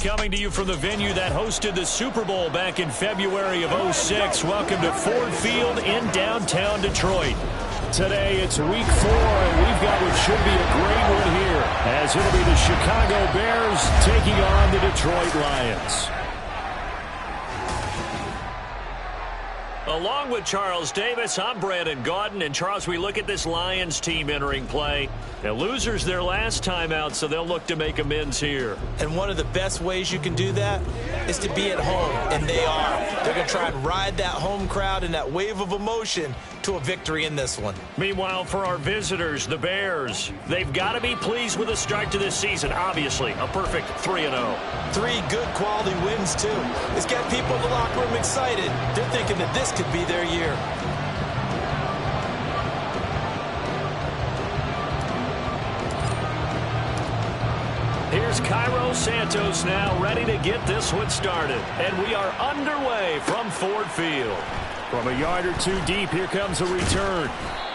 coming to you from the venue that hosted the Super Bowl back in February of '06. Welcome to Ford Field in downtown Detroit. Today it's week 4, and we've got what should be a great one here, as it'll be the Chicago Bears taking on the Detroit Lions. Along with Charles Davis, I'm Brandon Gaudin. And Charles, we look at this Lions team entering play. Now, losers their last time out, so they'll look to make amends here. And one of the best ways you can do that is to be at home, and they are. They're going to try and ride that home crowd and that wave of emotion to a victory in this one. Meanwhile, for our visitors, the Bears, they've got to be pleased with the start to this season. Obviously, a perfect 3-0. 3 good quality wins, too. It's got people in the locker room excited. They're thinking that this could be their year. Here's Cairo Santos now ready to get this one started. And we are underway from Ford Field. From a yard or two deep, here comes a return.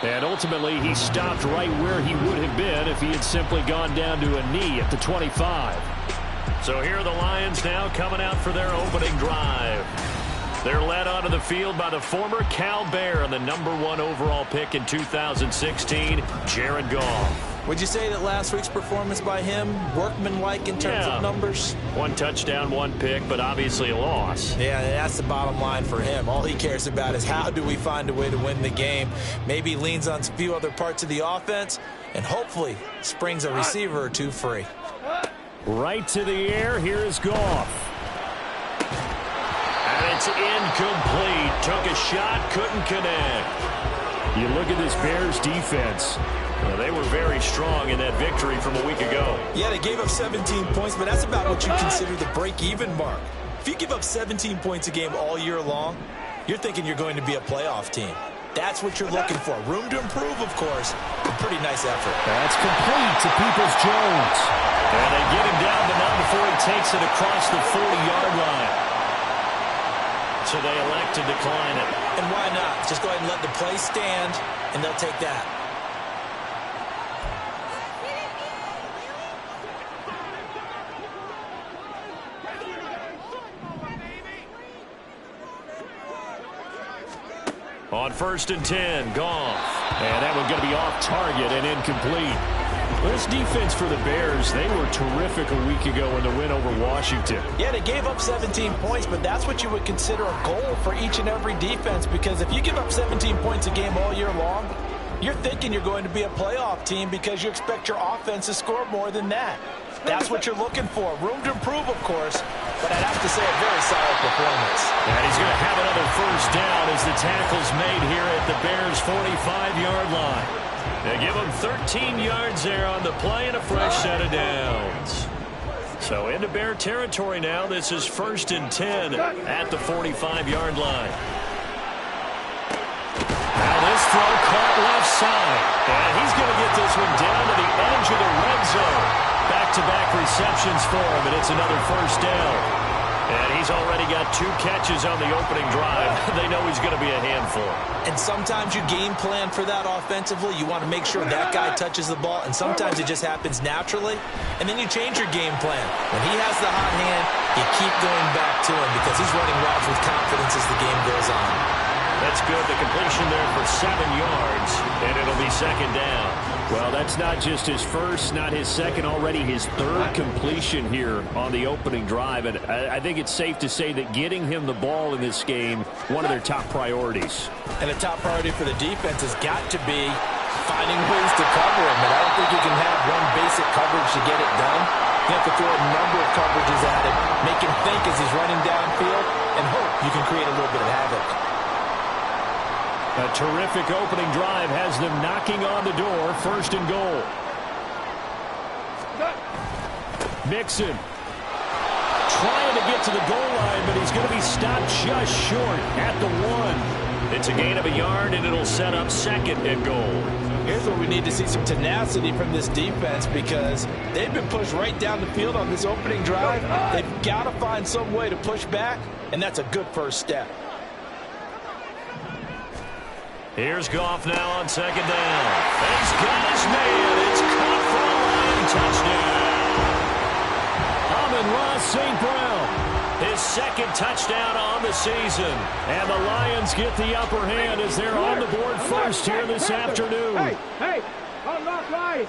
And ultimately, he stopped right where he would have been if he had simply gone down to a knee at the 25. So here are the Lions now coming out for their opening drive. They're led onto the field by the former Cal Bear and the #1 overall pick in 2016, Jared Goff. Would you say that last week's performance by him, workmanlike in terms of numbers? 1 touchdown, 1 pick, but obviously a loss. Yeah, that's the bottom line for him. All he cares about is how do we find a way to win the game. Maybe leans on a few other parts of the offense, and hopefully springs a receiver or 2 free. Right to the air, here is Goff. And it's incomplete. Took a shot, couldn't connect. You look at this Bears defense. Well, they were very strong in that victory from a week ago. Yeah, they gave up 17 points, but that's about what you consider the break-even mark. If you give up 17 points a game all year long, you're thinking you're going to be a playoff team. That's what you're looking for. Room to improve, of course. A pretty nice effort. That's complete to Peoples-Jones. And they get him down, but not before he takes it across the 40-yard line. So they elect to decline it. And why not? Just go ahead and let the play stand, and they'll take that. On 1st and 10, Goff. And that one going to be off target and incomplete. This defense for the Bears, they were terrific a week ago in the win over Washington. Yeah, they gave up 17 points, but that's what you would consider a goal for each and every defense, because if you give up 17 points a game all year long, you're thinking you're going to be a playoff team because you expect your offense to score more than that. That's what you're looking for. Room to improve, of course, but I'd have to say a very solid performance. And he's going to have another first down as the tackle's made here at the Bears' 45-yard line. They give him 13 yards there on the play and a fresh set of downs. So into Bear territory now. This is 1st and 10 at the 45-yard line. Now this throw caught left side. And he's going to get this one down to the edge of the red zone. Back-to-back receptions for him, and it's another first down. And he's already got 2 catches on the opening drive. They know he's going to be a handful. And sometimes you game plan for that offensively. You want to make sure that guy touches the ball, and sometimes it just happens naturally. And then you change your game plan. When he has the hot hand, you keep going back to him because he's running routes with confidence as the game goes on. That's good. The completion there for 7 yards, and it'll be 2nd down. Well, that's not just his first, not his second, already his 3rd completion here on the opening drive. And I think it's safe to say that getting him the ball in this game, one of their top priorities. And a top priority for the defense has got to be finding ways to cover him. And I don't think you can have one basic coverage to get it done. You have to throw a number of coverages at him, make him think as he's running downfield, and hope you can create a little bit of havoc. A terrific opening drive has them knocking on the door. 1st and goal. Mixon trying to get to the goal line, but he's going to be stopped just short at the 1. It's a gain of a yard, and it'll set up 2nd and goal. Here's where we need to see some tenacity from this defense because they've been pushed right down the field on this opening drive. They've got to find some way to push back, and that's a good first step. Here's Goff now on 2nd down. He's got his man. It's caught for a Lion touchdown. Amon-Ra St. second touchdown on the season. And the Lions get the upper hand as they're on the board first here this afternoon. Hey, unlock line.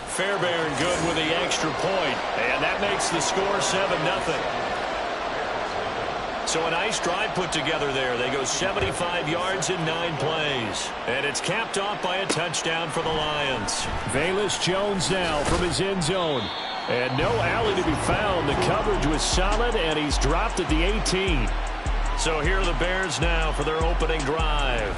Fairbairn good with the extra point, and that makes the score 7-0. So a nice drive put together there. They go 75 yards in 9 plays. And it's capped off by a touchdown for the Lions. Velus Jones now from his end zone. And no alley to be found. The coverage was solid, and he's dropped at the 18. So here are the Bears now for their opening drive.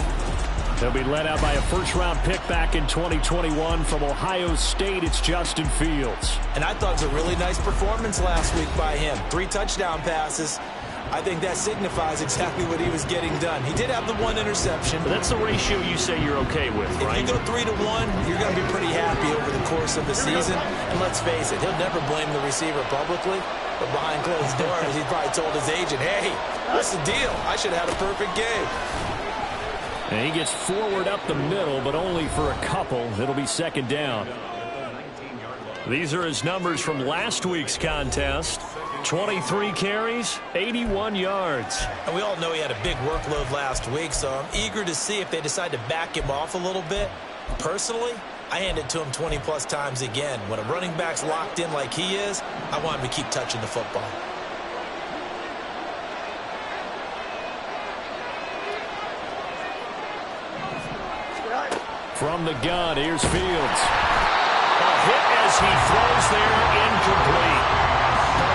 They'll be led out by a first-round pick back in 2021 from Ohio State. It's Justin Fields. And I thought it was a really nice performance last week by him. 3 touchdown passes. I think that signifies exactly what he was getting done. He did have the 1 interception. But that's the ratio you say you're okay with, right? If you go 3-1, you're going to be pretty happy over the course of the season. And let's face it, he'll never blame the receiver publicly. But behind closed doors, he probably told his agent, hey, what's the deal? I should have had a perfect game. And he gets forward up the middle, but only for a couple. It'll be second down. These are his numbers from last week's contest. 23 carries, 81 yards. And we all know he had a big workload last week, so I'm eager to see if they decide to back him off a little bit. Personally, I hand it to him 20-plus times again. When a running back's locked in like he is, I want him to keep touching the football. From the gun, here's Fields. A hit as he throws there, incomplete.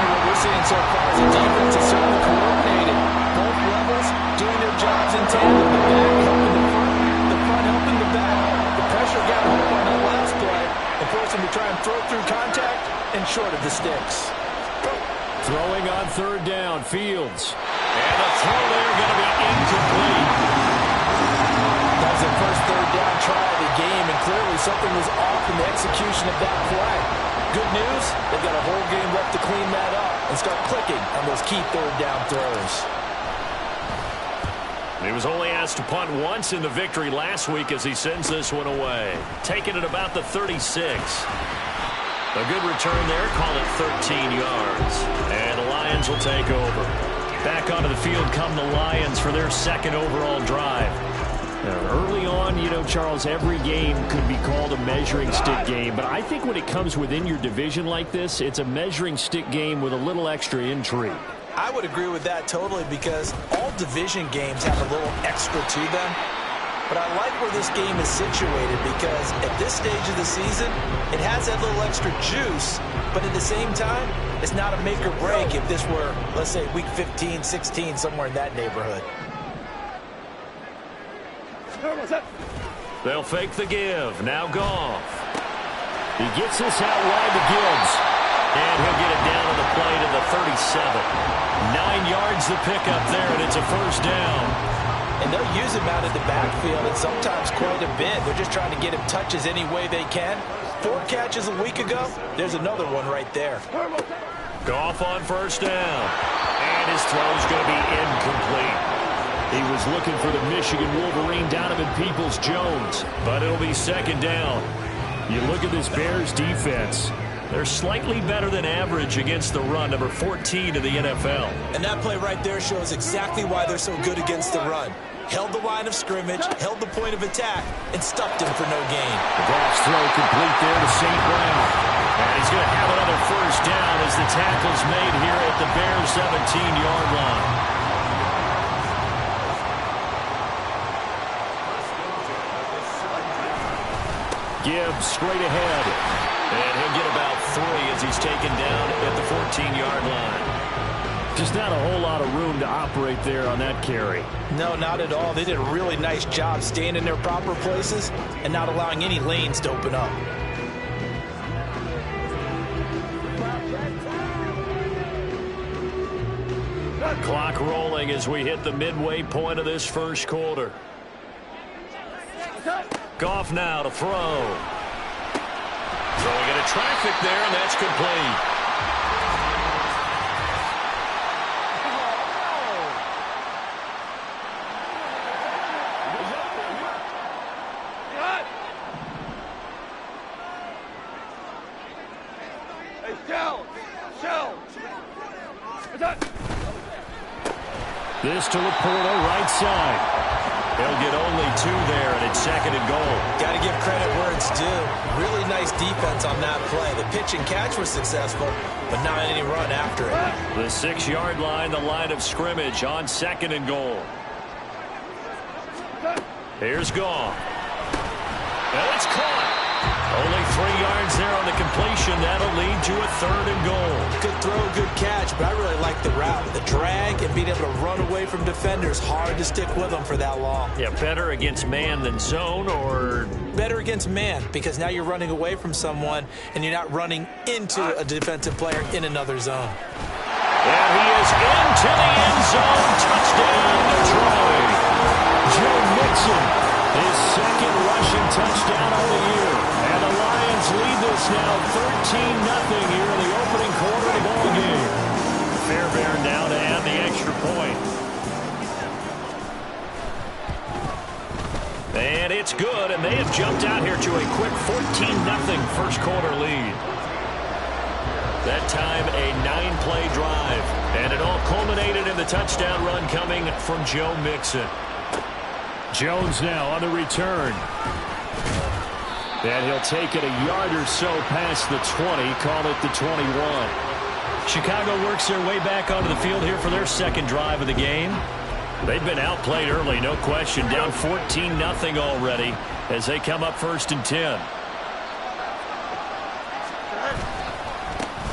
What we're seeing so far is the defense is certainly coordinated. Both levels doing their jobs in tandem. The back helping the front helping the back. The pressure got home on that last play and forced him to try and throw through contact and short of the sticks. Throwing on third down, Fields. And the throw there going to be incomplete. That was the first third down try of the game, and clearly something was off in the execution of that play. Good news, they've got a whole game left to clean that up and start clicking on those key third down throws. He was only asked to punt once in the victory last week as he sends this one away. Taking it about the 36. A good return there, call it 13 yards. And the Lions will take over. Back onto the field come the Lions for their second overall drive. Now, early on, you know, Charles, every game could be called a measuring stick game. But I think when it comes within your division like this, it's a measuring stick game with a little extra intrigue. I would agree with that totally because all division games have a little extra to them. But I like where this game is situated because at this stage of the season, it has that little extra juice. But at the same time, it's not a make or break if this were, let's say, week 15, 16, somewhere in that neighborhood. They'll fake the give. Now Goff. He gets this out wide to Gibbs. And he'll get it down on the play to the 37. 9 yards the pickup there, and it's a first down. And they'll use him out in the backfield, and sometimes quite a bit. They're just trying to get him touches any way they can. 4 catches a week ago. There's another one right there. Goff on first down. And his throw's going to be incomplete. He was looking for the Michigan Wolverine, Donovan Peoples-Jones. But it'll be second down. You look at this Bears defense. They're slightly better than average against the run, number 14 in the NFL. And that play right there shows exactly why they're so good against the run. Held the line of scrimmage, held the point of attack, and stuffed him for no gain. The Goff's throw complete there to St. Brown. And he's going to have another first down as the tackle's made here at the Bears' 17-yard line. Gibbs straight ahead. And he'll get about 3 as he's taken down at the 14-yard line. Just not a whole lot of room to operate there on that carry. No, not at all. They did a really nice job staying in their proper places and not allowing any lanes to open up. Clock rolling as we hit the midway point of this first quarter. Goff now to throw. Throwing into traffic there, and that's complete. This to Laporta, right side. He'll get only 2 there, and it's 2nd and goal. Got to give credit where it's due. Really nice defense on that play. The pitch and catch was successful, but not any run after it. The 6-yard line, the line of scrimmage on 2nd and goal. Here's Goff. And it's caught. Only 3 yards there on the completion. That'll lead to a 3rd and goal. Good throw, good catch, but I really like the route. The drag and being able to run away from defenders. Hard to stick with them for that long. Yeah, better against man than zone, or better against man, because now you're running away from someone and you're not running into a defensive player in another zone. And he is into the end zone. Touchdown, Detroit. Joe Mixon, his 2nd rushing touchdown of the year. And the Lions lead this now 13-0 here in the opening quarter of the ball game. Fairbairn now to add the extra point. And it's good, and they have jumped out here to a quick 14-0 first quarter lead. That time a 9-play drive, and it all culminated in the touchdown run coming from Joe Mixon. Jones now on the return. And he'll take it a yard or so past the 20, call it the 21. Chicago works their way back onto the field here for their 2nd drive of the game. They've been outplayed early, no question. Down 14-0 already as they come up 1st and 10.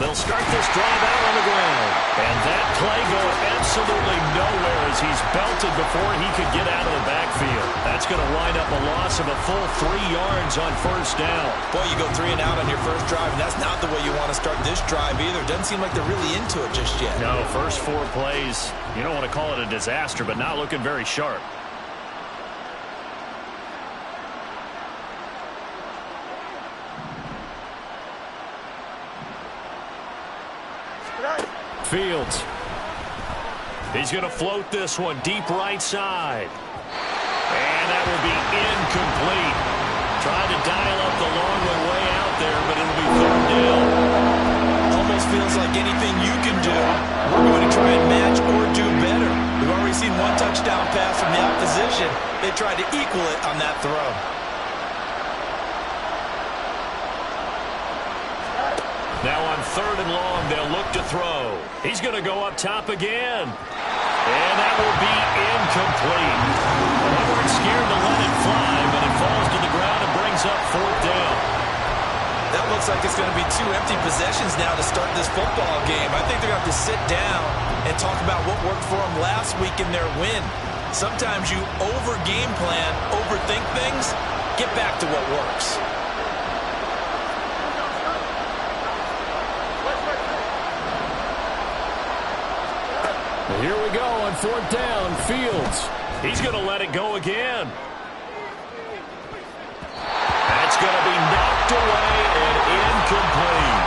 They'll start this drive out on the ground. And that play going absolutely nowhere as he's belted before he could get out of the backfield. That's going to wind up a loss of a full 3 yards on 1st down. Boy, you go 3 and out on your first drive, and that's not the way you want to start this drive either. Doesn't seem like they're really into it just yet. No, first 4 plays, you don't want to call it a disaster, but not looking very sharp. Fields. He's going to float this one deep right side. And that will be incomplete. Trying to dial up the long one way out there, but it'll be 3rd down. Almost feels like anything you can do, we're going to try and match or do better. We've already seen 1 touchdown pass from the opposition. They tried to equal it on that throw. Now on 3rd and long, they'll look to throw. He's going to go up top again. And that will be incomplete. They weren't scared to let it fly, but it falls to the ground and brings up 4th down. That looks like it's going to be 2 empty possessions now to start this football game. I think they're going to have to sit down and talk about what worked for them last week in their win. Sometimes you over-game plan, overthink things, get back to what works. Here we go on 4th down. Fields. He's going to let it go again. That's going to be knocked away and incomplete.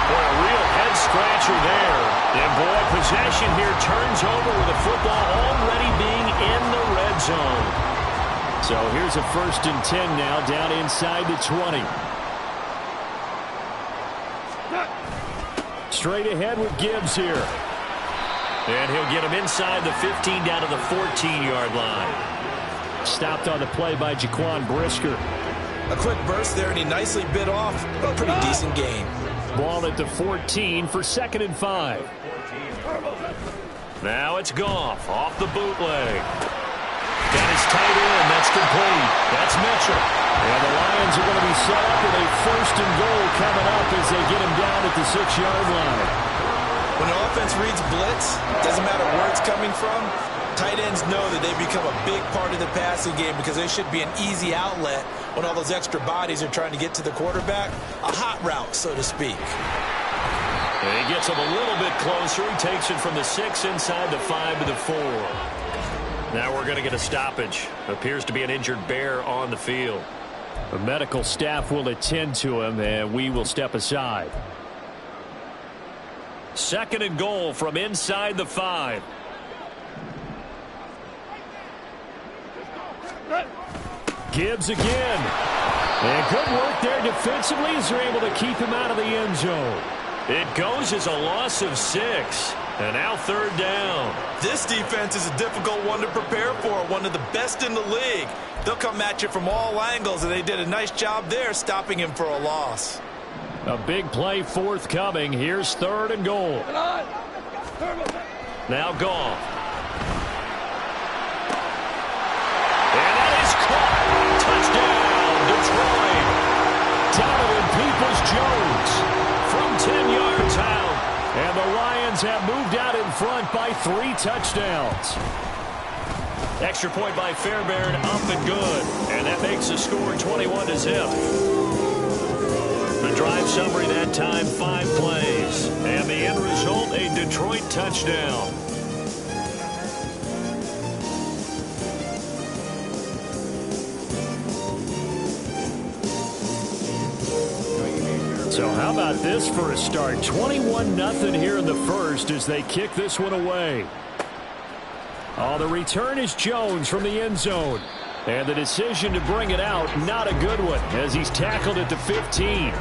Boy, a real head-scratcher there. And boy, possession here turns over with the football already being in the red zone. So here's a 1st and 10 now down inside the 20. Straight ahead with Gibbs here. And he'll get him inside the 15 down to the 14-yard line. Stopped on the play by Jaquan Brisker. A quick burst there, and he nicely bit off a pretty decent gain. Ball at the 14 for 2nd and 5. Now it's Goff off the bootleg. Got his tight end. That's complete. That's Mitchell. And the Lions are going to be set up with a 1st and goal coming up as they get him down at the 6-yard line. When the offense reads blitz, doesn't matter where it's coming from, tight ends know that they become a big part of the passing game because they should be an easy outlet when all those extra bodies are trying to get to the quarterback. A hot route, so to speak. And he gets him a little bit closer. He takes it from the 6 inside the 5 to the 4. Now we're going to get a stoppage. Appears to be an injured Bear on the field. The medical staff will attend to him, and we will step aside. 2nd and goal from inside the 5. Gibbs again. And good work there defensively as they're able to keep him out of the end zone. It goes as a loss of 6. And now 3rd down. This defense is a difficult one to prepare for, one of the best in the league. They'll come at you from all angles, and they did a nice job there stopping him for a loss. A big play forthcoming. Here's 3rd and goal. Now Goff. And that is caught. Touchdown, Detroit. Donovan Peoples-Jones from 10 yards out. And the Lions have moved out in front by 3 touchdowns. Extra point by Fairbairn, up and good. And that makes the score 21-0. The drive summary that time, 5 plays. And the end result, a Detroit touchdown. So how about this for a start? 21-0 here in the first as they kick this one away. Oh, the return is Jones from the end zone. And the decision to bring it out, not a good one, as he's tackled at the 15.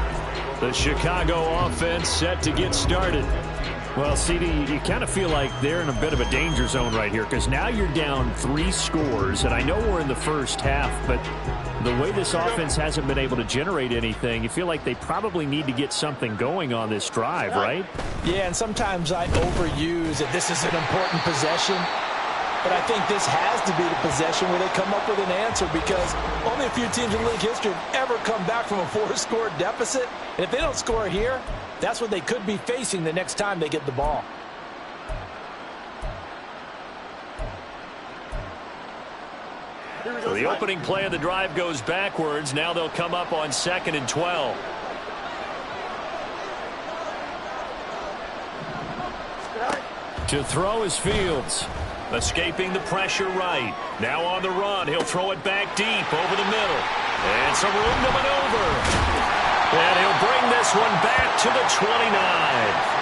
The Chicago offense set to get started. Well, CD, you kind of feel like they're in a bit of a danger zone right here because now you're down 3 scores, and I know we're in the first half, but the way this offense hasn't been able to generate anything, you feel like they probably need to get something going on this drive, right? Yeah, and sometimes I overuse that this is an important possession. But I think this has to be the possession where they come up with an answer because only a few teams in league history have ever come back from a 4-score deficit. And if they don't score here, that's what they could be facing the next time they get the ball. So the opening play of the drive goes backwards. Now they'll come up on 2nd and 12. To throw is Fields. Escaping the pressure right. Now on the run. He'll throw it back deep over the middle. And some room to maneuver. And he'll bring this one back to the 29.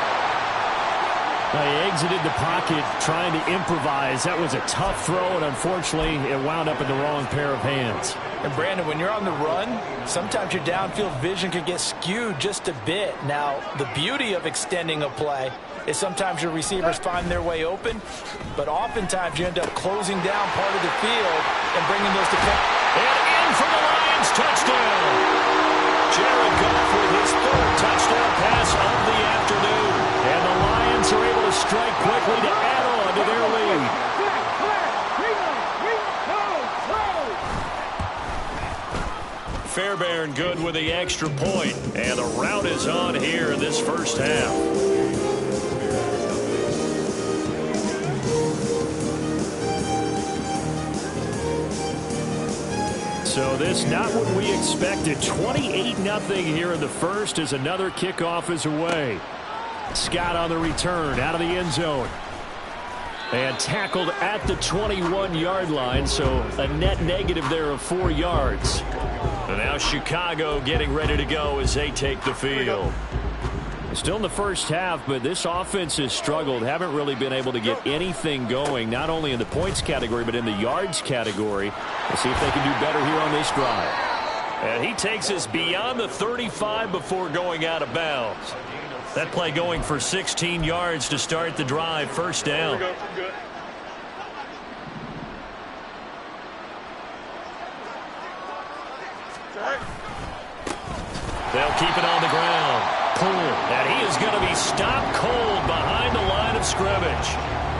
He exited the pocket trying to improvise. That was a tough throw, and unfortunately, it wound up in the wrong pair of hands. And, Brandon, when you're on the run, sometimes your downfield vision can get skewed just a bit. Now, the beauty of extending a play is sometimes your receivers find their way open, but oftentimes you end up closing down part of the field and bringing those to play. And in for the Lions, touchdown. Jared Goff with his 3rd touchdown pass of the afternoon. And the Lions are able to strike quickly to add on to their lead. Fairbairn good with the extra point. And the rout is on here in this first half. So this not what we expected. 28-0 here in the first as another kickoff is away. Scott on the return out of the end zone. And tackled at the 21-yard line, so a net negative there of 4 yards. And now Chicago getting ready to go as they take the field. Still in the first half, but this offense has struggled. Haven't really been able to get anything going, not only in the points category, but in the yards category. We'll see if they can do better here on this drive. And he takes us beyond the 35 before going out of bounds. That play going for 16 yards to start the drive, 1st down. They'll keep it on the ground. Poole, and he is going to be stopped cold behind the line of scrimmage.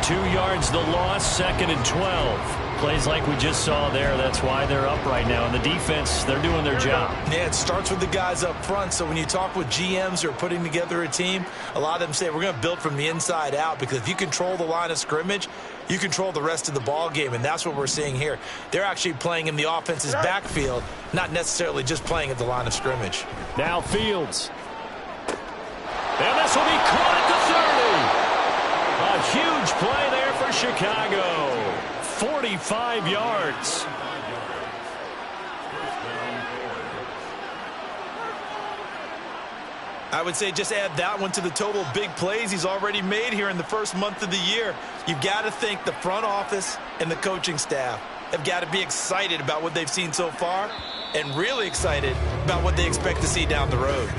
2 yards the loss, 2nd and 12. Plays like we just saw there. That's why they're up right now. And the defense, they're doing their job. Yeah, it starts with the guys up front. So when you talk with GMs who are putting together a team, a lot of them say we're going to build from the inside out because if you control the line of scrimmage, you control the rest of the ball game, and that's what we're seeing here. They're actually playing in the offense's backfield, not necessarily just playing at the line of scrimmage. Now Fields. And this will be caught at the 30. A huge play there for Chicago. 45 yards. I would say just add that one to the total of big plays he's already made here in the first month of the year. You've got to think the front office and the coaching staff have got to be excited about what they've seen so far and really excited about what they expect to see down the road.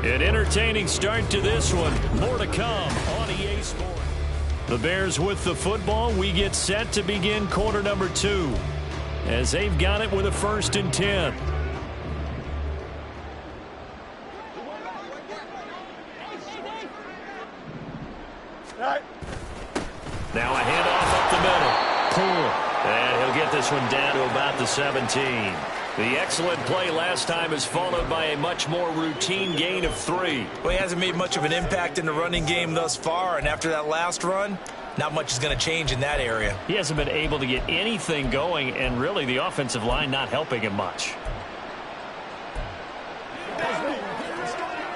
An entertaining start to this one. More to come on EA Sports. The Bears with the football. We get set to begin quarter number 2 as they've got it with a 1st and 10. Now a handoff up the middle. Pull. And he'll get this one down to about the 17. The excellent play last time is followed by a much more routine gain of 3. Well, he hasn't made much of an impact in the running game thus far, and after that last run, not much is going to change in that area. He hasn't been able to get anything going, and really the offensive line not helping him much.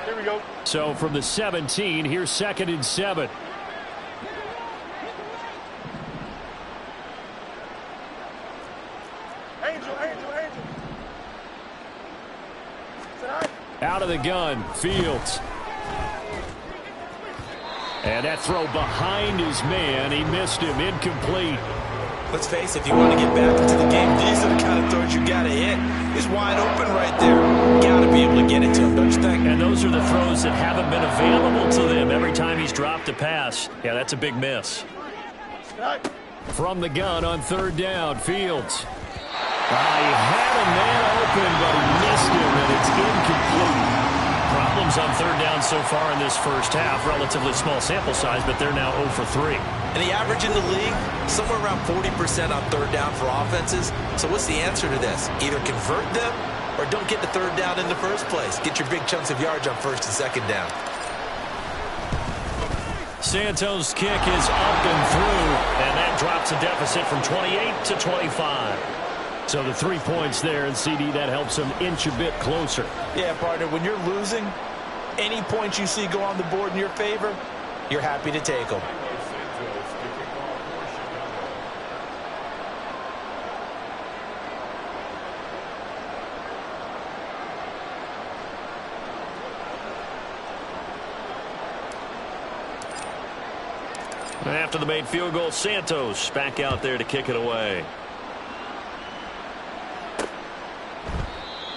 Here we go. So from the 17, here's 2nd and 7. Out of the gun, Fields. And that throw behind his man. He missed him, incomplete. Let's face it, if you want to get back into the game, these are the kind of throws you got to hit. He's wide open right there. Got to be able to get it to him, don't you think? And those are the throws that haven't been available to them every time he's dropped a pass. Yeah, that's a big miss. From the gun on 3rd down, Fields. He had a man open, but he missed him, and it's incomplete. Problems on 3rd down so far in this first half. Relatively small sample size, but they're now 0 for 3. And the average in the league, somewhere around 40% on 3rd down for offenses. So what's the answer to this? Either convert them or don't get the 3rd down in the first place. Get your big chunks of yards on 1st and 2nd down. Santos' kick is up and through, and that drops a deficit from 28 to 25. So the 3 points there, and CD, that helps them inch a bit closer. Yeah, partner, when you're losing, any points you see go on the board in your favor, you're happy to take them. After the made field goal, Santos back out there to kick it away.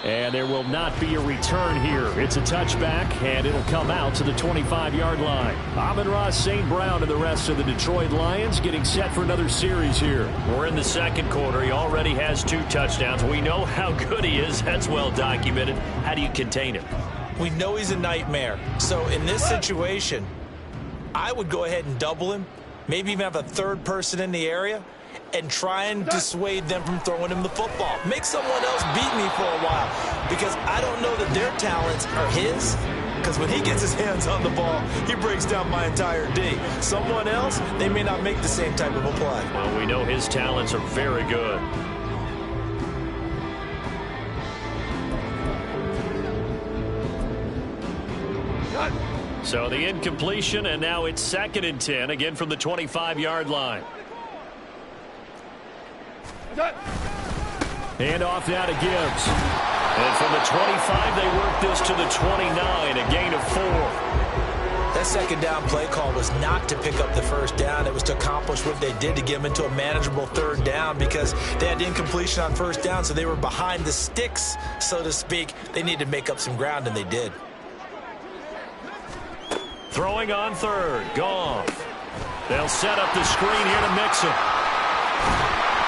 And there will not be a return here. It's a touchback, and it'll come out to the 25-yard line. Amon-Ra St. Brown and the rest of the Detroit Lions getting set for another series here. We're in the 2nd quarter. He already has 2 touchdowns. We know how good he is. That's well documented. How do you contain him? We know he's a nightmare. So in this situation, I would go ahead and double him, maybe even have a 3rd person in the area, and try and dissuade them from throwing him the football. Make someone else beat me for a while, because I don't know that their talents are his, because when he gets his hands on the ball, he breaks down my entire D. Someone else, they may not make the same type of a play. Well, we know his talents are very good. So the incompletion, and now it's 2nd and 10, again from the 25-yard line. Hand off now to Gibbs. And from the 25, they work this to the 29, a gain of 4. That 2nd down play call was not to pick up the 1st down. It was to accomplish what they did to get them into a manageable 3rd down, because they had incompletion on 1st down, so they were behind the sticks, so to speak. They needed to make up some ground, and they did. Throwing on 3rd, Goff. They'll set up the screen here to Mixon.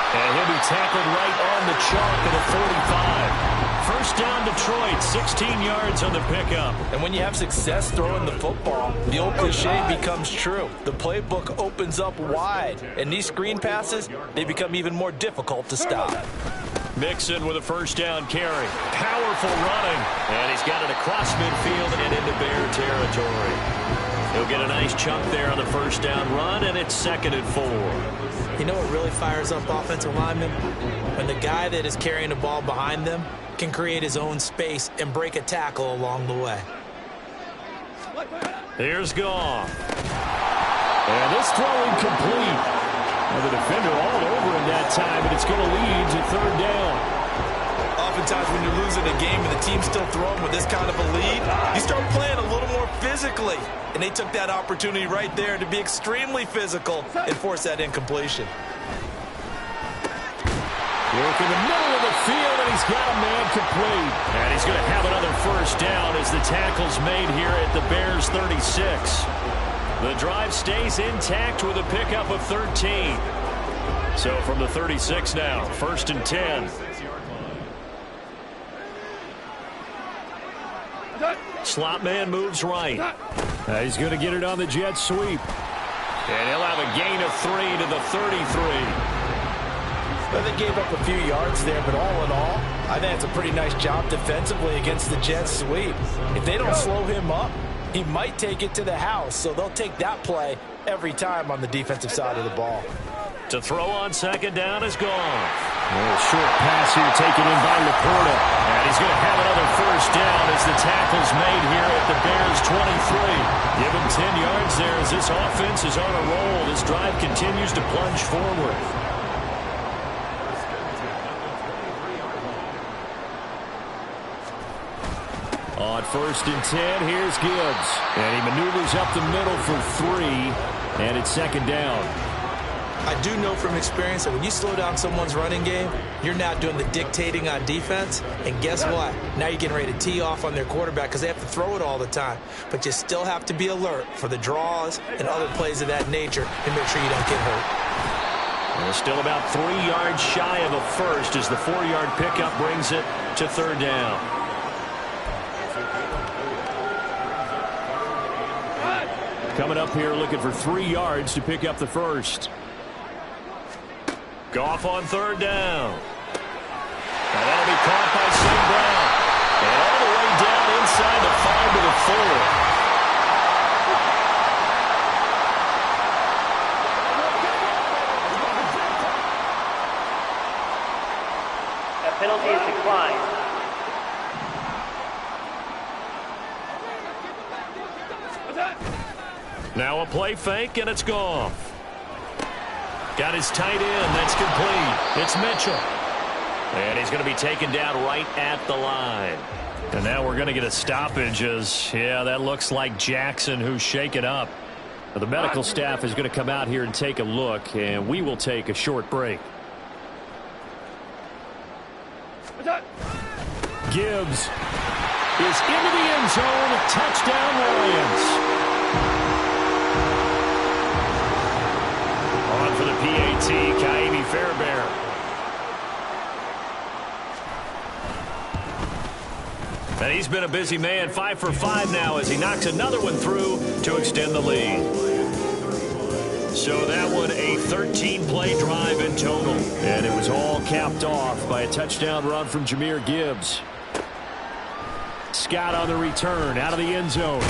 And he'll be tackled right on the chalk at a 45. 1st down Detroit, 16 yards on the pickup. And when you have success throwing the football, the old cliche becomes true. The playbook opens up wide, and these screen passes, they become even more difficult to stop. Mixon with a 1st down carry. Powerful running. And he's got it across midfield and into Bear territory. He'll get a nice chunk there on the 1st down run, and it's 2nd and 4. You know what really fires up offensive linemen? When the guy that is carrying the ball behind them can create his own space and break a tackle along the way. Here's Goff. And this throw incomplete. And the defender all over him that time, but it's going to lead to 3rd down. Oftentimes when you're losing a game and the team's still throwing with this kind of a lead, you start playing a little more physically. And they took that opportunity right there to be extremely physical and force that incompletion. Working the middle of the field, and he's got a man complete. And he's going to have another first down as the tackle's made here at the Bears' 36. The drive stays intact with a pickup of 13. So from the 36 now, 1st and 10. Slot man moves right. He's going to get it on the jet sweep. And he'll have a gain of 3 to the 33. Well, they gave up a few yards there, but all in all, I think it's a pretty nice job defensively against the jet sweep. If they don't slow him up, he might take it to the house, so they'll take that play every time on the defensive side of the ball. To throw on 2nd down is gone. A short pass here taken in by Laporta. And he's going to have another first down as the tackle's made here at the Bears' 23. Give him 10 yards there as this offense is on a roll. This drive continues to plunge forward. On 1st and 10, here's Gibbs. And he maneuvers up the middle for 3. And it's 2nd down. I do know from experience that when you slow down someone's running game, you're not doing the dictating on defense. And guess what? Now you're getting ready to tee off on their quarterback because they have to throw it all the time. But you still have to be alert for the draws and other plays of that nature and make sure you don't get hurt. Well, still about 3 yards shy of a first as the 4-yard pickup brings it to 3rd down. Coming up here looking for 3 yards to pick up the first. Goff on 3rd down. And that'll be caught by St. Brown. And all the way down inside the 5 to the 4. That penalty is declined. Now a play fake, and it's Goff. Got his tight end. That's complete. It's Mitchell. And he's going to be taken down right at the line. And now we're going to get a stoppage as, yeah, that looks like Jackson who's shaken up. The medical staff is going to come out here and take a look, and we will take a short break. Gibbs is into the end zone. Touchdown, Lions. On for the PAT, Ka'imi Fairbairn. And he's been a busy man, 5 for 5 now as he knocks another one through to extend the lead. So that one a 13-play drive in total. And it was all capped off by a touchdown run from Jahmyr Gibbs. Scott on the return, out of the end zone.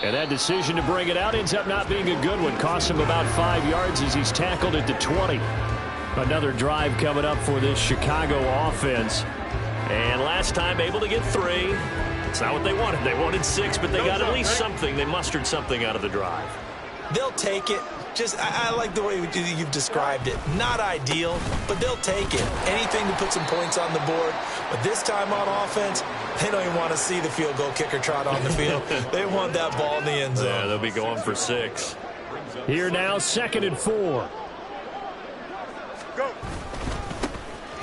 And that decision to bring it out ends up not being a good one. Costs him about 5 yards as he's tackled at the 20. Another drive coming up for this Chicago offense. And last time able to get 3. It's not what they wanted. They wanted 6, but they got at least something. They mustered something out of the drive. They'll take it. I like the way you've described it. Not ideal, but they'll take it. Anything to put some points on the board. But this time on offense, they don't even want to see the field goal kicker trot on the field. They want that ball in the end zone. Yeah, they'll be going for 6. Here now, 2nd and 4. Go.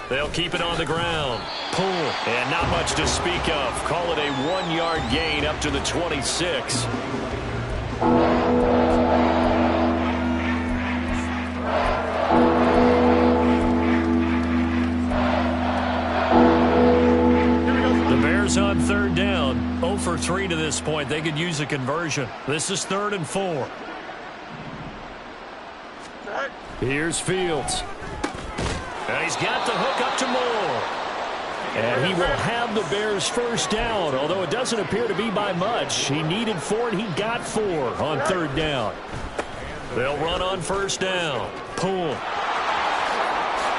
They'll keep it on the ground. Pull. And not much to speak of. Call it a 1-yard gain up to the 26. On 3rd down, 0 for 3 to this point. They could use a conversion. This is 3rd and 4. Here's Fields. And he's got the hook up to Moore. And he will have the Bears' first down, although it doesn't appear to be by much. He needed 4, and he got 4 on 3rd down. They'll run on 1st down. Pull.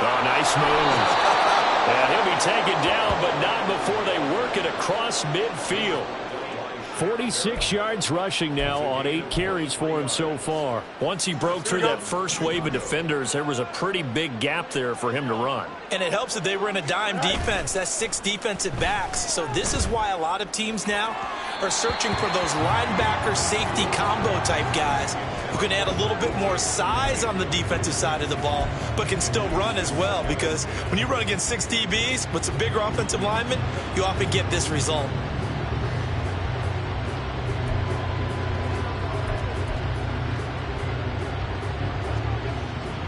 Oh, nice move. And he'll be taken down, but not before they work it across midfield. 46 yards rushing now on 8 carries for him so far. Once he broke through that first wave of defenders, there was a pretty big gap there for him to run. And it helps that they were in a dime defense. That's 6 defensive backs. So this is why a lot of teams now are searching for those linebacker safety combo type guys who can add a little bit more size on the defensive side of the ball, but can still run as well, because when you run against 6 DBs with some bigger offensive linemen, you often get this result.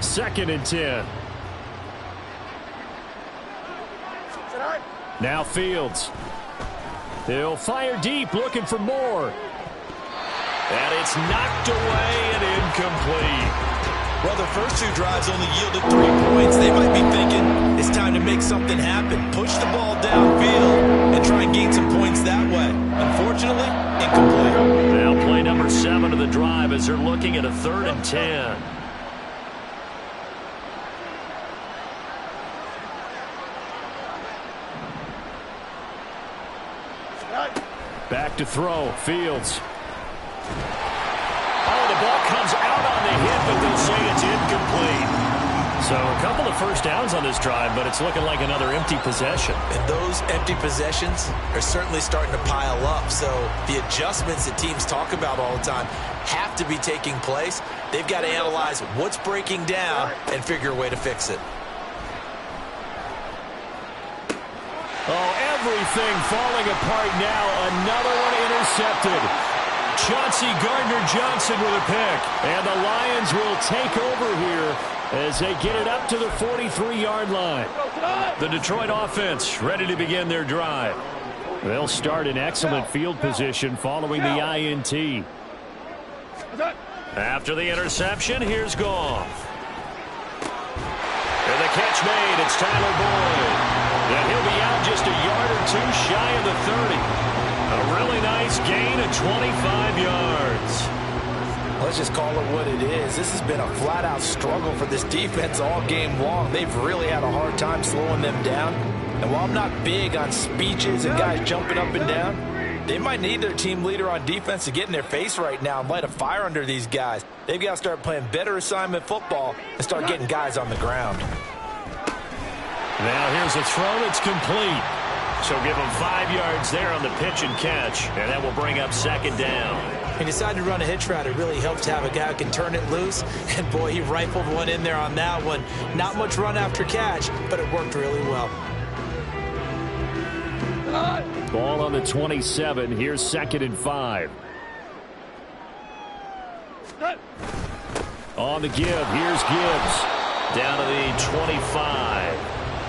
Second and 10. Now Fields. He'll fire deep, looking for more. And it's knocked away and incomplete. Well, the first 2 drives only yielded 3 points. They might be thinking it's time to make something happen. Push the ball downfield and try and gain some points that way. Unfortunately, incomplete. Now play number 7 of the drive as they're looking at a 3rd and 10. Back to throw. Fields. Oh, the ball comes out on the hit, but they'll say it's incomplete. So a couple of first downs on this drive, but it's looking like another empty possession. And those empty possessions are certainly starting to pile up. So the adjustments that teams talk about all the time have to be taking place. They've got to analyze what's breaking down and figure a way to fix it. Oh, everything falling apart now. Another one intercepted. Chauncey Gardner-Johnson with a pick. And the Lions will take over here as they get it up to the 43-yard line. The Detroit offense ready to begin their drive. They'll start in excellent field position following the INT. After the interception, here's Goff. And the catch made. It's Tyler Boyd. And he'll be out just a yard or 2 shy of the 30. A really nice gain of 25 yards. Let's just call it what it is. This has been a flat-out struggle for this defense all game long. They've really had a hard time slowing them down. And while I'm not big on speeches and guys jumping up and down, they might need their team leader on defense to get in their face right now and light a fire under these guys. They've got to start playing better assignment football and start getting guys on the ground. Now here's a throw that's complete. So give him 5 yards there on the pitch and catch, and that will bring up 2nd down. He decided to run a hitch route. It really helps to have a guy who can turn it loose. And, boy, he rifled one in there on that one. Not much run after catch, but it worked really well. Ball on the 27. Here's 2nd and 5. On the give, here's Gibbs. Down to the 25.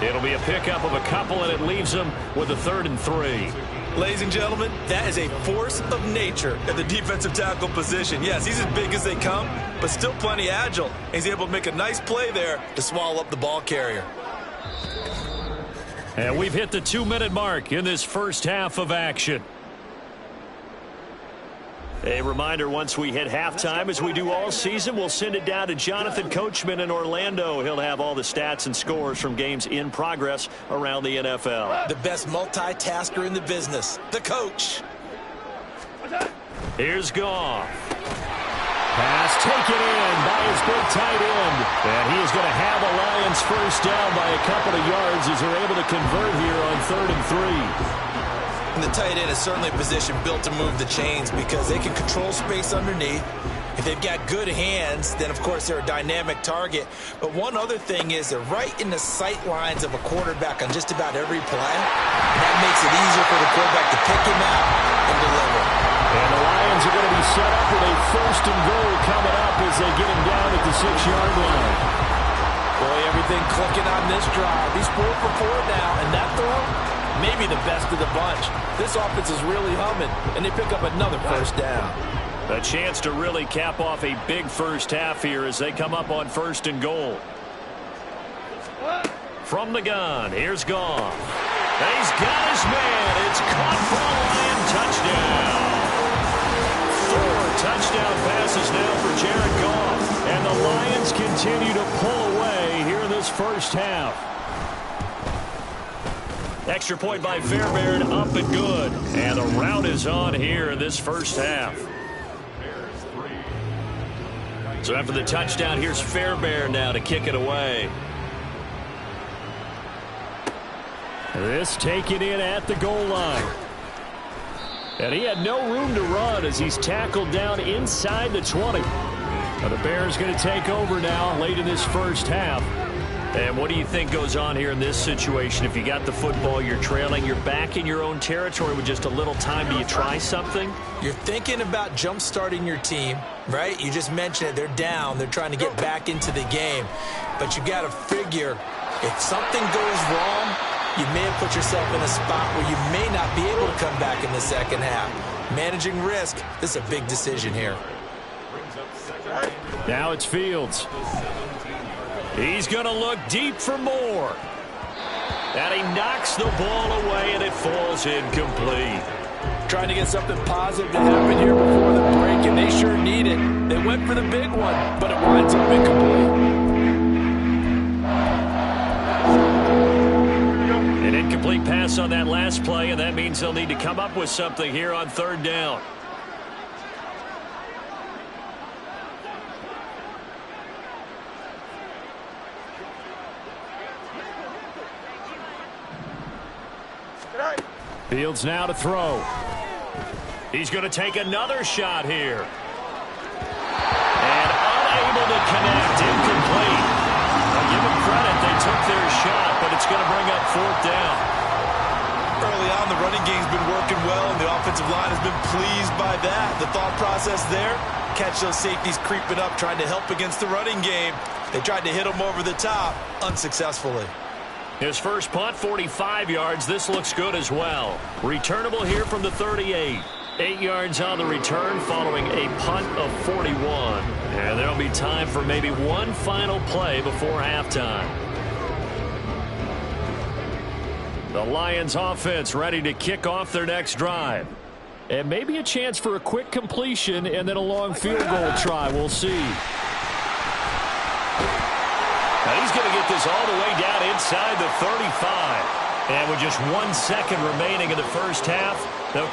It'll be a pickup of a couple, and it leaves them with a 3rd and 3. Ladies and gentlemen, that is a force of nature at the defensive tackle position. Yes, he's as big as they come, but still plenty agile. He's able to make a nice play there to swallow up the ball carrier. And we've hit the 2-minute mark in this first half of action. A reminder, once we hit halftime, as we do all season, we'll send it down to Jonathan Coachman in Orlando. He'll have all the stats and scores from games in progress around the NFL. The best multitasker in the business, the coach. Here's Goff. Pass taken in by his big tight end. And he is going to have the Lions first down by a couple of yards as they're able to convert here on 3rd and 3. And the tight end is certainly a position built to move the chains because they can control space underneath. If they've got good hands, then, of course, they're a dynamic target. But one other thing is they're right in the sight lines of a quarterback on just about every play. And that makes it easier for the quarterback to pick him out and deliver. And the Lions are going to be set up with a 1st and goal coming up as they get him down at the 6-yard line. Boy, everything clicking on this drive. He's 4 for 4 now, and that throw, maybe the best of the bunch. This offense is really humming, and they pick up another first down. A chance to really cap off a big first half here as they come up on 1st and goal. From the gun, here's Goff. He's got his man. It's caught for a Lion touchdown. 4 touchdown passes now for Jared Goff. And the Lions continue to pull away here in this first half. Extra point by Fairbairn, up and good. And the rout is on here in this first half. So after the touchdown, here's Fairbairn now to kick it away. This taken in at the goal line. And he had no room to run as he's tackled down inside the 20. Now the Bears going to take over now late in this first half. And what do you think goes on here in this situation? If you got the football, you're trailing, you're back in your own territory with just a little time. Do you try something? You're thinking about jump-starting your team, right? You just mentioned it. They're down. They're trying to get back into the game. But you got to figure if something goes wrong, you may have put yourself in a spot where you may not be able to come back in the second half. Managing risk, this is a big decision here. Now it's Fields. He's going to look deep for more. And he knocks the ball away, and it falls incomplete. Trying to get something positive to happen here before the break, and they sure need it. They went for the big one, but it winds up incomplete. An incomplete pass on that last play, and that means they'll need to come up with something here on third down. Fields now to throw. He's going to take another shot here. And unable to connect, incomplete. I'll give them credit, they took their shot, but it's going to bring up fourth down. Early on, the running game's been working well, and the offensive line has been pleased by that. The thought process there, catch those safeties creeping up, trying to help against the running game. They tried to hit them over the top, unsuccessfully. His first punt, 45 yards. This looks good as well. Returnable here from the 38. 8 yards on the return following a punt of 41. And there'll be time for maybe one final play before halftime. The Lions offense ready to kick off their next drive. And maybe a chance for a quick completion and then a long field goal try. We'll see. Now he's going to get this all the way down inside the 35. And with just 1 second remaining in the first half, they'll...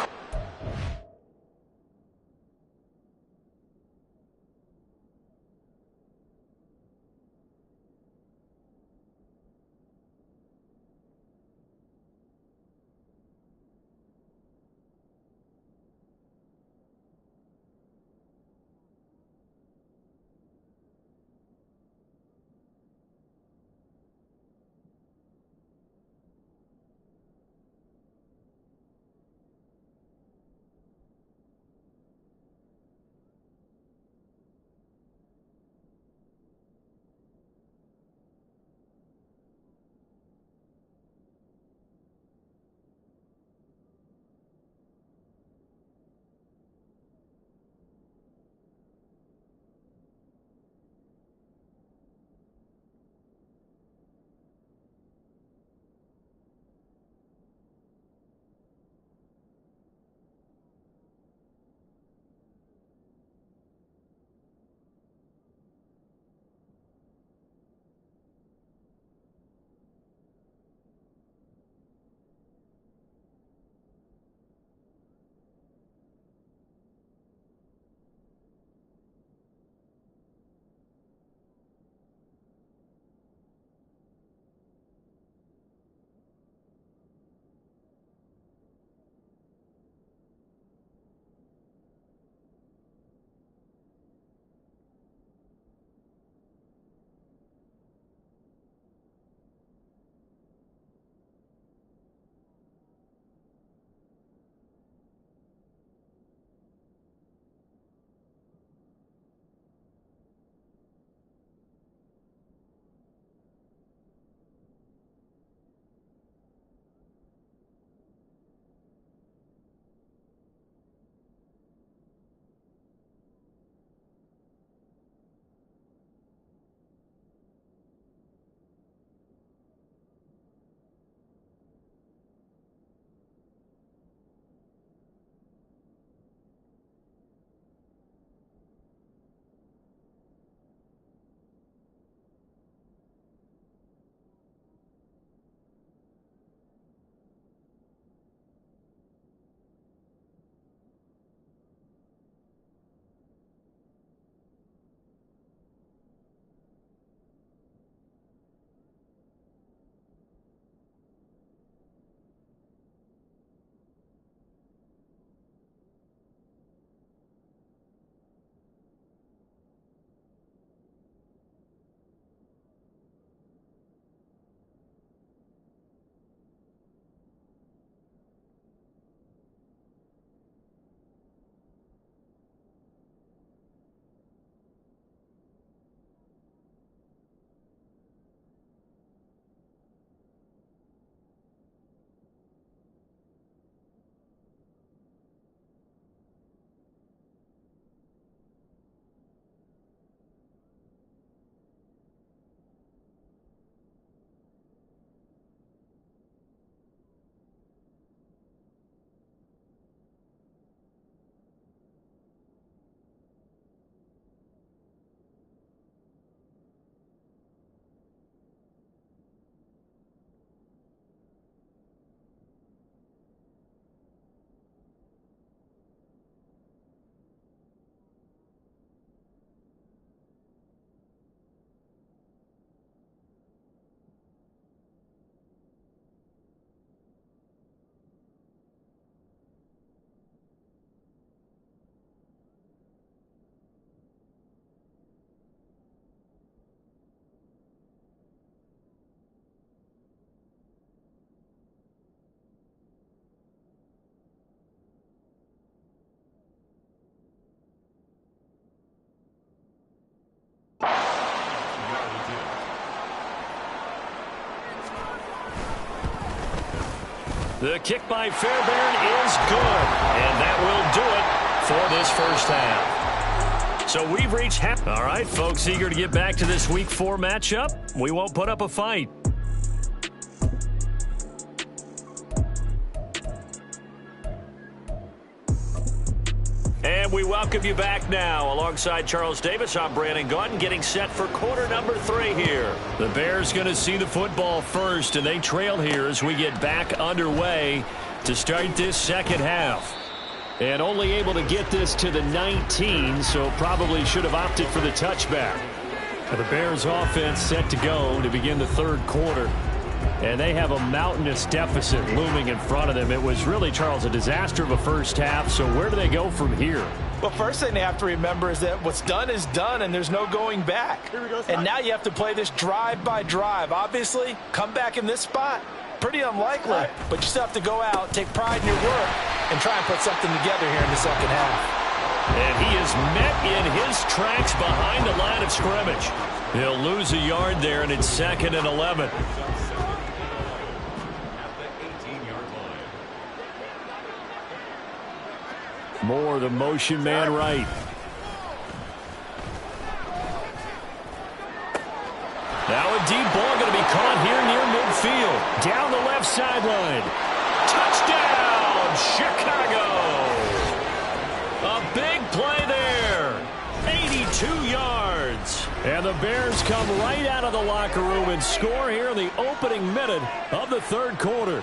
The kick by Fairbairn is good, and that will do it for this first half. So we've reached half. All right, folks, eager to get back to this Week 4 matchup. We won't put up a fight. And we welcome you back now. Alongside Charles Davis, I'm Brandon Gaudin, getting set for quarter number 3 here. The Bears going to see the football first, and they trail here as we get back underway to start this second half. And only able to get this to the 19, so probably should have opted for the touchback. The Bears offense set to go to begin the third quarter. And they have a mountainous deficit looming in front of them. It was really, Charles, a disaster of a first half. So where do they go from here? Well, first thing they have to remember is that what's done is done, and there's no going back. And now you have to play this drive by drive. Obviously, come back in this spot, pretty unlikely. But you still have to go out, take pride in your work, and try and put something together here in the second half. And he is met in his tracks behind the line of scrimmage. He'll lose a yard there, and it's 2nd and 11. Moore, the motion man right. Now a deep ball going to be caught here near midfield. Down the left sideline. Touchdown, Chicago. A big play there. 82 yards. And the Bears come right out of the locker room and score here in the opening minute of the third quarter.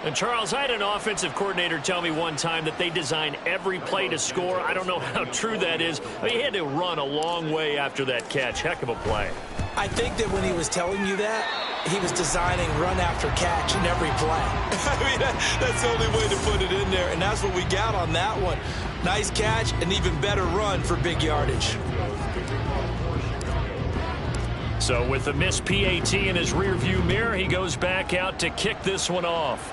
And, Charles, I had an offensive coordinator tell me one time that they design every play to score. I don't know how true that is. I mean, he had to run a long way after that catch. Heck of a play. I think that when he was telling you that, he was designing run after catch in every play. I mean, that's the only way to put it in there, and that's what we got on that one. Nice catch, an even better run for big yardage. So with the missed PAT in his rearview mirror, he goes back out to kick this one off.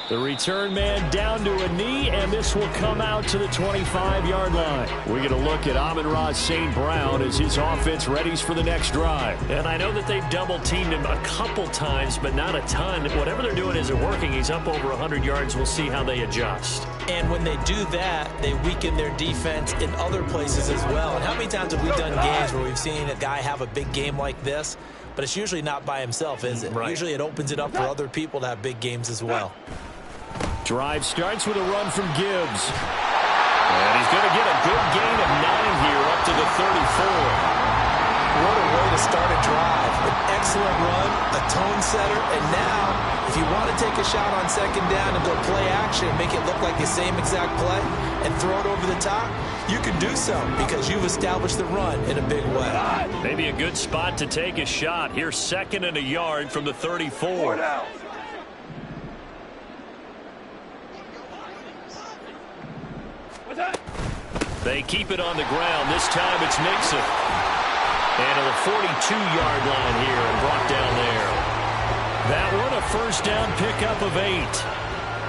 The return man down to a knee, and this will come out to the 25-yard line. We're going to look at Amon-Ra St. Brown as his offense readies for the next drive. And I know that they've double-teamed him a couple times, but not a ton. Whatever they're doing isn't working. He's up over 100 yards. We'll see how they adjust. And when they do that, they weaken their defense in other places as well. And how many times have we done games where we've seen a guy have a big game like this? But it's usually not by himself, is it? Right. Usually it opens it up for other people to have big games as well. Drive starts with a run from Gibbs. And he's going to get a good gain of 9 here up to the 34. What a way to start a drive. An excellent run, a tone setter, and now if you want to take a shot on second down and go play action, make it look like the same exact play and throw it over the top, you can do so because you've established the run in a big way. Maybe a good spot to take a shot. Here's 2nd and a yard from the 34. They keep it on the ground. This time it's Mixon. And to the 42-yard line here and brought down there. That one a first down pickup of 8.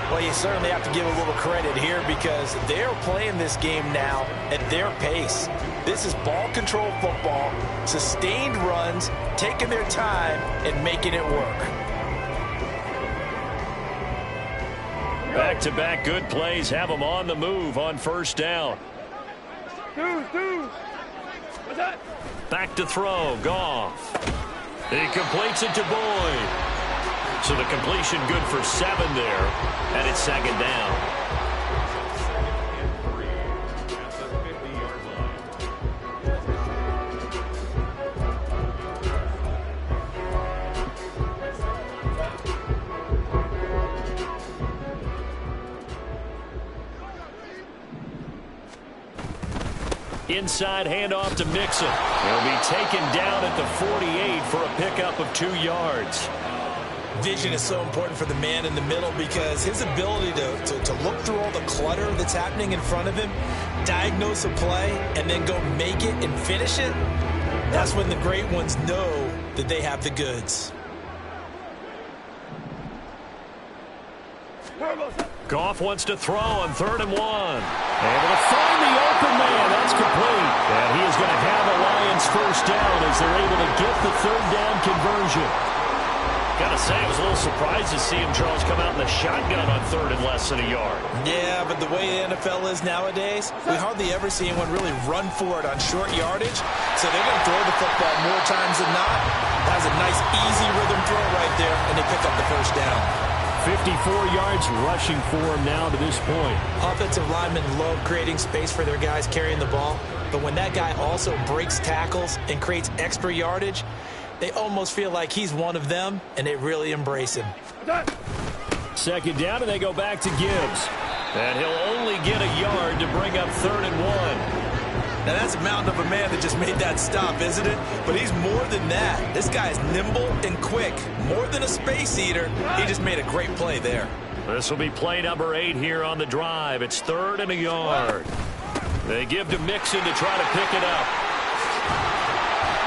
Well, you certainly have to give a little credit here because they're playing this game now at their pace. This is ball control football, sustained runs, taking their time and making it work. Back-to-back good plays have them on the move on first down. Back to throw, Goff. He completes it to Boyd. So the completion good for 7 there, and it's 2nd down. Inside handoff to Mixon. He'll be taken down at the 48 for a pickup of 2 yards. Vision is so important for the man in the middle because his ability to look through all the clutter that's happening in front of him, diagnose a play, and then go make it and finish it, that's when the great ones know that they have the goods. Goff wants to throw on 3rd and 1. Able to find the open man. That's complete. And he is going to have a Lions first down as they're able to get the 3rd down conversion. Gotta say, I was a little surprised to see him, Charles, come out in the shotgun on third and less than a yard. Yeah, but the way the NFL is nowadays, we hardly ever see anyone really run for it on short yardage. So they're going to throw the football more times than not. That was a nice, easy rhythm throw right there, and they pick up the first down. 54 yards rushing for him now to this point. Offensive linemen love creating space for their guys carrying the ball, but when that guy also breaks tackles and creates extra yardage, they almost feel like he's one of them, and they really embrace him. Second down, and they go back to Gibbs. And he'll only get a yard to bring up 3rd and 1. Now, that's a mountain of a man that just made that stop, isn't it? But he's more than that. This guy is nimble and quick. More than a space eater, he just made a great play there. This will be play number 8 here on the drive. It's 3rd and a yard. They give to Mixon to try to pick it up.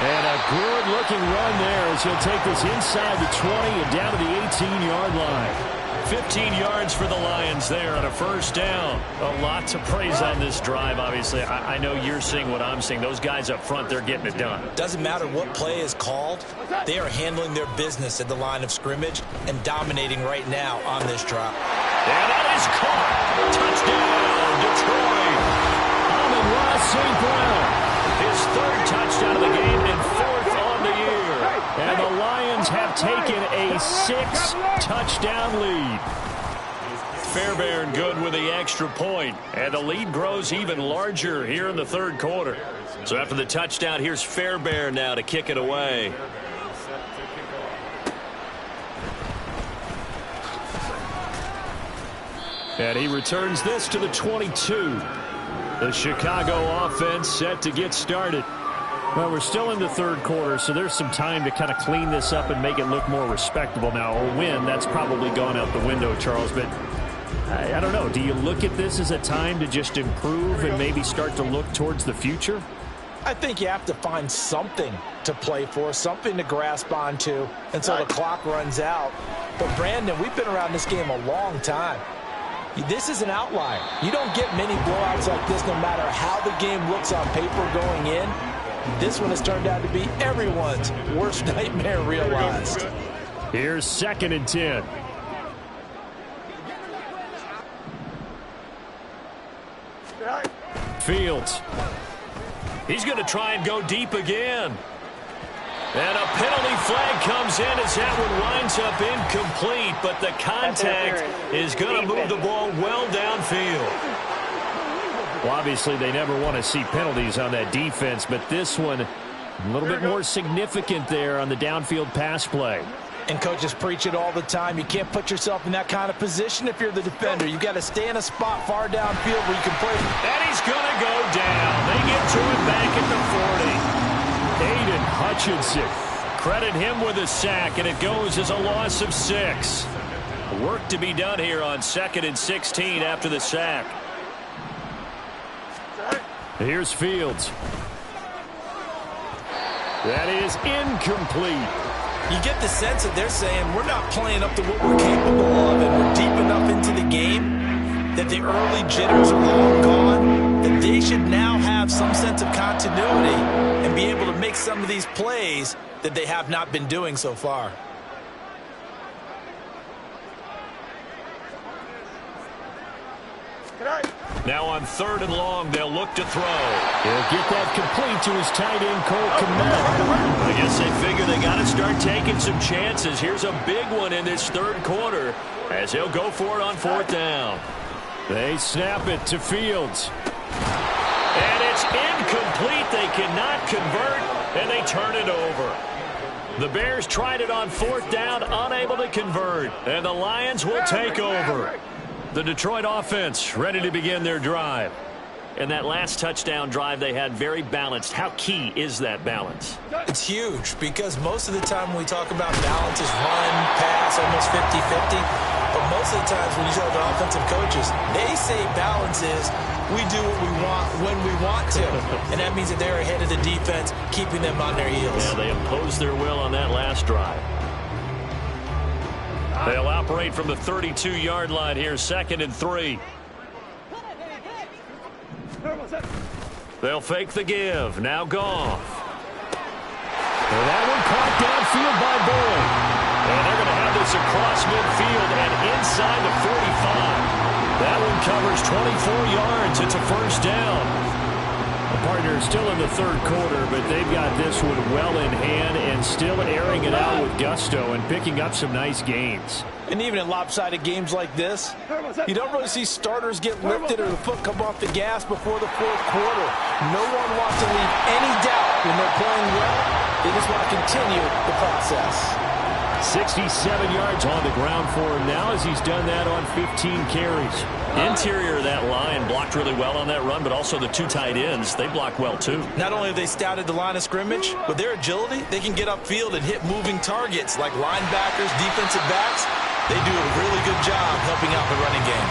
And a good-looking run there as he'll take this inside the 20 and down to the 18-yard line. 15 yards for the Lions there on a first down. A lot to praise on this drive, obviously. I know you're seeing what I'm seeing. Those guys up front, they're getting it done. Doesn't matter what play is called. They are handling their business at the line of scrimmage and dominating right now on this drive. And that is caught. Touchdown, Detroit. Amon-Ra St. Brown. His 3rd touchdown of the game and 4th on the year. And the Lions have taken a 6-touchdown lead. Fairbairn good with the extra point. And the lead grows even larger here in the 3rd quarter. So after the touchdown, here's Fairbairn now to kick it away. And he returns this to the 22. The Chicago offense set to get started. Well, we're still in the 3rd quarter, so there's some time to kind of clean this up and make it look more respectable. Now, a win, that's probably gone out the window, Charles, but I don't know. Do you look at this as a time to just improve and maybe start to look towards the future? I think you have to find something to play for, something to grasp onto until the clock runs out. But, Brandon, we've been around this game a long time. This is an outlier. You don't get many blowouts like this no matter how the game looks on paper going in. This one has turned out to be everyone's worst nightmare realized. Here's 2nd and 10. Fields. He's going to try and go deep again. And a penalty flag comes in as that one winds up incomplete, but the contact is going to move the ball well downfield. Well, obviously, they never want to see penalties on that defense, but this one a little bit more significant there on the downfield pass play. And coaches preach it all the time. You can't put yourself in that kind of position if you're the defender. You've got to stay in a spot far downfield where you can play. And he's going to go down. They get to him back at the 40. Aiden Hutchinson. Credit him with a sack, and it goes as a loss of 6. Work to be done here on 2nd and 16 after the sack. Here's Fields. That is incomplete. You get the sense that they're saying we're not playing up to what we're capable of, and we're deep enough into the game that the early jitters are long gone, that they should now have some sense of continuity and be able to make some of these plays that they have not been doing so far. Now on 3rd and long, they'll look to throw. He'll get that complete to his tight end, Cole Kmet. I guess they figure they got to start taking some chances. Here's a big one in this 3rd quarter as he'll go for it on 4th down. They snap it to Fields. And it's incomplete. They cannot convert, and they turn it over. The Bears tried it on 4th down, unable to convert, and the Lions will take over. The Detroit offense ready to begin their drive. And that last touchdown drive they had very balanced. How key is that balance? It's huge because most of the time when we talk about balance is run, pass, almost 50-50. But most of the times when you talk to offensive coaches, they say balance is we do what we want when we want to. And that means that they're ahead of the defense, keeping them on their heels. Yeah, they imposed their will on that last drive. They'll operate from the 32-yard line here, 2nd and 3. They'll fake the give. Now Goff. And that one caught downfield by Boyd. And they're going to have this across midfield and inside the 45. That one covers 24 yards. It's a first down. The partner still in the third quarter, but they've got this one well in hand and still airing it out with gusto and picking up some nice gains. And even in lopsided games like this, you don't really see starters get lifted or the foot come off the gas before the fourth quarter. No one wants to leave any doubt when they're playing well. They just want to continue the process. 67 yards on the ground for him now as he's done that on 15 carries. Interior of that line blocked really well on that run, but also the two tight ends, they block well too. Not only have they scouted the line of scrimmage, with their agility, they can get upfield and hit moving targets like linebackers, defensive backs. They do a really good job helping out the running game.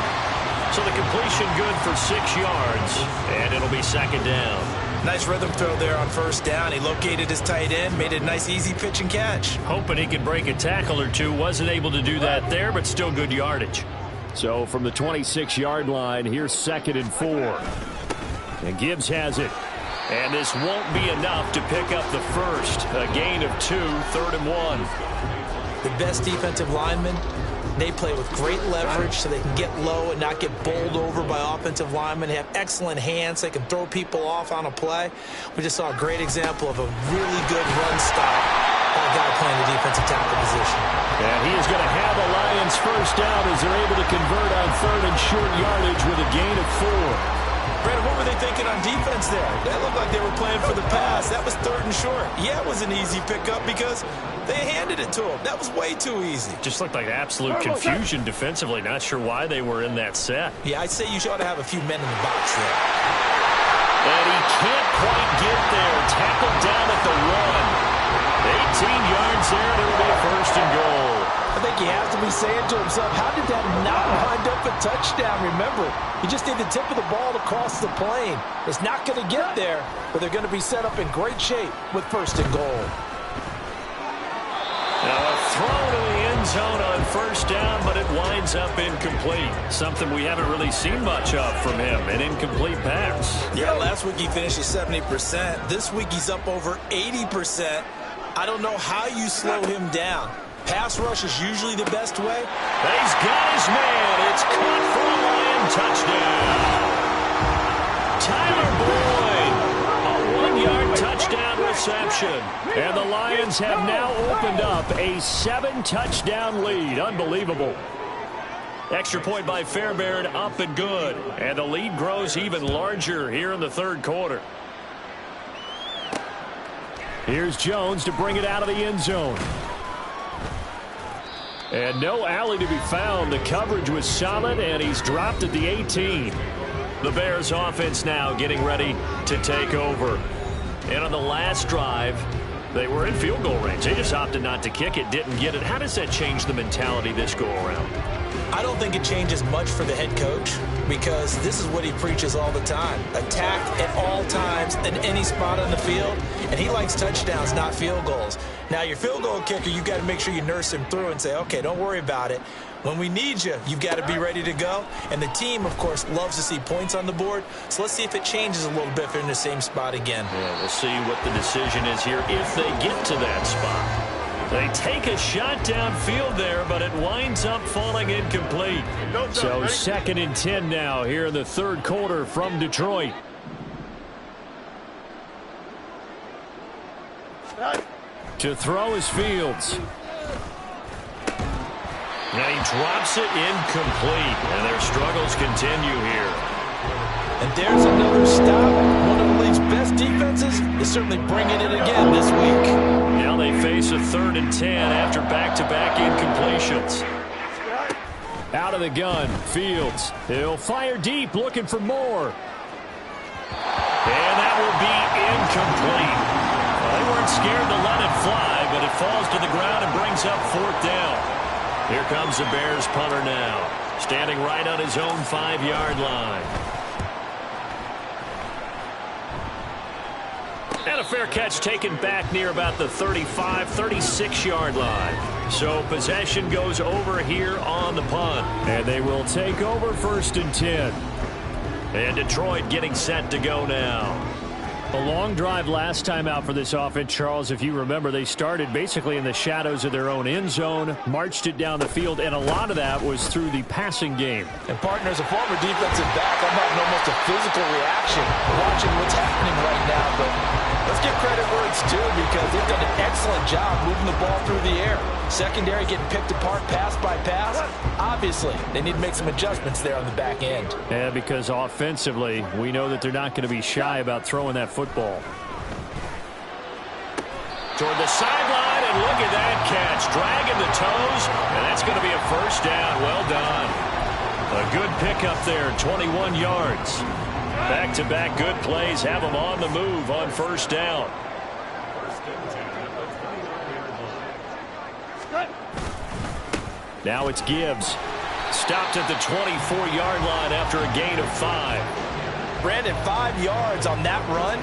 So the completion good for 6 yards, and it'll be second down. Nice rhythm throw there on first down. He located his tight end, made it a nice easy pitch and catch. Hoping he could break a tackle or two. Wasn't able to do that there, but still good yardage. So from the 26-yard line, here's 2nd and 4. And Gibbs has it. And this won't be enough to pick up the first. A gain of 2, 3rd and 1. The best defensive linemen, they play with great leverage so they can get low and not get bowled over by offensive linemen. They have excellent hands. They can throw people off on a play. We just saw a great example of a really good run stop by a guy playing the defensive tackle position. And he is going to have a Lions first down as they're able to convert on 3rd and short yardage with a gain of 4. Brandon, what were they thinking on defense there? That looked like they were playing for the pass. That was 3rd and short. Yeah, it was an easy pickup because they handed it to him. That was way too easy. Just looked like absolute confusion defensively. Not sure why they were in that set. Yeah, I'd say you ought to have a few men in the box there. And he can't quite get there. Tackled down at the 1. 18 yards there. It'll be 1st and goal. I think he has to be saying to himself, how did that not wind up a touchdown? Remember, you just need the tip of the ball to cross the plane. It's not going to get there, but they're going to be set up in great shape with 1st and goal. Now a throw to the end zone on 1st down, but it winds up incomplete. Something we haven't really seen much of from him, an incomplete pass. Yeah, last week he finished at 70%. This week he's up over 80%. I don't know how you slow him down. Pass rush is usually the best way. But he's got his man. It's caught for a Lion touchdown. Tyler Boyd, a 1-yard touchdown reception. And the Lions have now opened up a 7-touchdown lead. Unbelievable. Extra point by Fairbairn, up and good. And the lead grows even larger here in the 3rd quarter. Here's Jones to bring it out of the end zone. And no alley to be found. The coverage was solid, and he's dropped at the 18. The Bears offense now getting ready to take over. And on the last drive, they were in field goal range. They just opted not to kick it, didn't get it. How does that change the mentality this go-around? I don't think it changes much for the head coach because this is what he preaches all the time. Attack at all times in any spot on the field, and he likes touchdowns, not field goals. Now, your field goal kicker, you've got to make sure you nurse him through and say, okay, don't worry about it. When we need you, you've got to be ready to go. And the team, of course, loves to see points on the board. So let's see if it changes a little bit if they're in the same spot again. Yeah, we'll see what the decision is here if they get to that spot. They take a shot downfield there, but it winds up falling incomplete. So 2nd and 10 now here in the 3rd quarter from Detroit. To throw is Fields. And he drops it incomplete, and their struggles continue here. And there's another stop. One of the league's best defenses is certainly bringing it again this week. Now they face a 3rd and 10 after back-to-back incompletions. Out of the gun, Fields. He'll fire deep, looking for more. And that will be incomplete. Well, they weren't scared to let it fly, but it falls to the ground and brings up 4th down. Here comes the Bears punter now, standing right on his own 5-yard line. And a fair catch taken back near about the 35, 36-yard line. So possession goes over here on the punt. And they will take over 1st and 10. And Detroit getting set to go now. A long drive last time out for this offense, Charles. If you remember, they started basically in the shadows of their own end zone, marched it down the field, and a lot of that was through the passing game. And partner, as a former defensive back, I'm having almost a physical reaction watching what's happening right now. But let's give credit where it's due, because they've done an excellent job moving the ball through the air. Secondary getting picked apart pass by pass. Obviously, they need to make some adjustments there on the back end. Yeah, because offensively, we know that they're not going to be shy about throwing that football. Toward the sideline, and look at that catch. Dragging the toes, and that's going to be a first down. Well done. A good pickup there, 21 yards. Back-to-back good plays have them on the move on first down. Now it's Gibbs. Stopped at the 24-yard line after a gain of 5. Brandon, 5 yards on that run.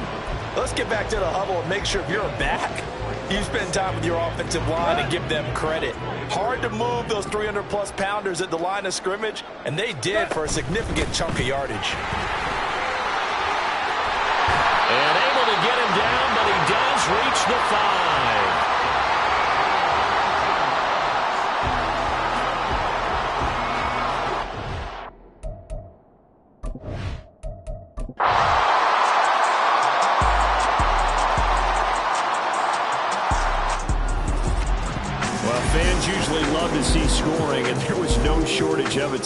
Let's get back to the huddle and make sure if you're a back, you spend time with your offensive line and give them credit. Hard to move those 300-plus pounders at the line of scrimmage, and they did for a significant chunk of yardage. And able to get him down, but he does reach the 5. Well, fans usually love to see scoring, and there was no shortage of it